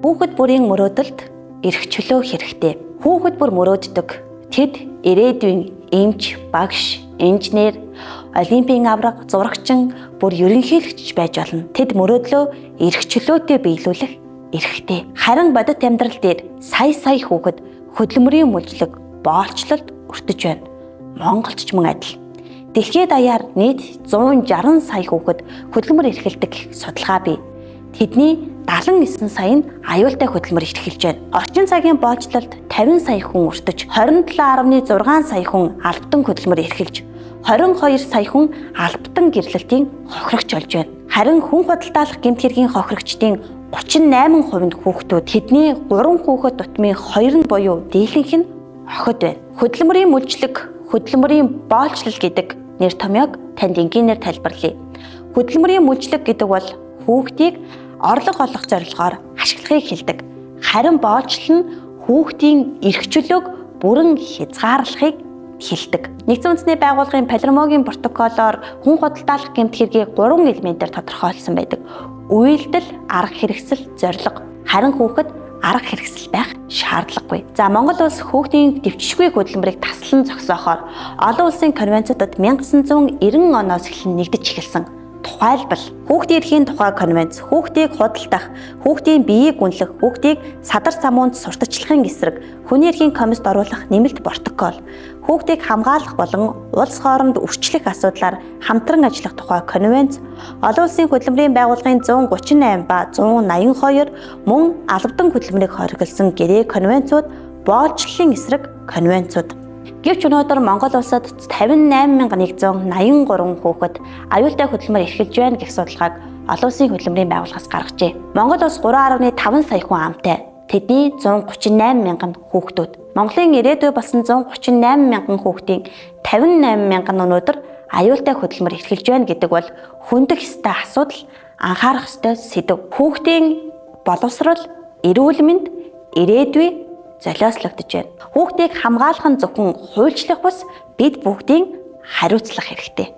Хүүхэд бүрийн мөрөөдөлд эрх чөлөө хэрэгтэй. Хүүхэд бүр мөрөөддөг. Тэд ирээдүйн эмч, багш, инженер, олимпийн авраг, зурагчин, бүр ерөнхийлөгч байж болно. Тэд мөрөөдлөө эрх чөлөөтэй биелүүлэх эрхтэй. Харин бодит амьдрал дээр сая хүүхэд хөдөлмөрийн мөлжлөг, боолчлолд өртөж байна. Монголч ч мөн адил. Дэлхийд даяар нийт 160 сая хүүхэд хөдөлмөр эрхэлдэг судалгаа бий. Тэдний 79 сая нь аюултай хөдөлмөр эрхэлж байна. Орчин цагийн боолчлолд 50 сая хүн өртөж, 27.6 сая хүн албатан хөдөлмөр эрхэлж, 22 сая хүн албатан гэрлэлтийн хохирогч болж байна. Харин хүн худалдаалах гэмт хэргийн хохирогчдын 38% нь хүүхдүүд. Тэдний 3 хүүхэд дутмын 2 нь буюу дийлэнх нь охид байна. Хөдөлмөрийн мөлжлөг, хөдөлмөрийн боолчлол гэдэг нэр томьёог танд энгийнээр тайлбарлая. Хөдөлмөрийн мөлжлөг гэдэг бол хүүхдийг орлого олох зорилгоор ашиглахыг хэлдэг. Харин боолчлол нь хүүхдийн эрх чөлөөг бүрэн хязгаарлахыг хэлдэг. Нэгдсэн үндэсний байгууллагын Палермогийн протоколоор хүн худалдаалах гэмт хэргийг 3 элементээр тодорхойлсон байдаг. Үйлдэл, арга хэрэгсэл, зорилго. Харин хүүхэд арга хэрэгсэл байх шаардлагагүй. За Монгол улс хүүхдийн дэвжшгүй хөдөлмөрийг таслан зогсоохоор олон улсын конвенцуудад 1990 оноос эхлэн нэгдэж эхэлсэн. Тухайлбал хүүхдийн эрхийн тухай конвенц, хүүхдийг худалдах, хүүхдийн биеийг гүнлэх, хүүхдийг садар самуунд сурталчлахын эсрэг, хүний эрхийн комиссд оруулах нэмэлт протокол, хүүхдийг хамгаалах болон улс хооронд өрчлөх асуудлаар хамтран ажиллах тухай конвенц, олон улсын хөдөлмөрийн байгууллагын 138 ба 182 мөн албатан хөдөлмөрийг хориглосон гэрээ конвенцууд, боолчлолын эсрэг конвенцууд. Гэвч өнөөдөр Монгол улсад 58183 хүүхэд аюултай хөдөлмөр эрхэлж байна гэх судалгааг олон улсын хөдөлмөрийн байгууллагаас гаргажээ. Монгол улс 3.5 сая хүн амтай. Тэдний 138 мянган хүүхдүүд. Монголын ирээдүй болсон 138 мянган хүүхдийн 58 мянган өнөөдөр аюултай хөдөлмөр эрхэлж байна гэдэг бол хөндөх ёстой асуудал, анхаарах ёстой сэдэв. Хүүхдийн боловсрол, эрүүл мэнд, ирээдүй золиослогдож байна. Хүүхдийг хамгаалах нь зөвхөн хуульчлах бус бид бүгдийн хариуцлах хэрэгтэй.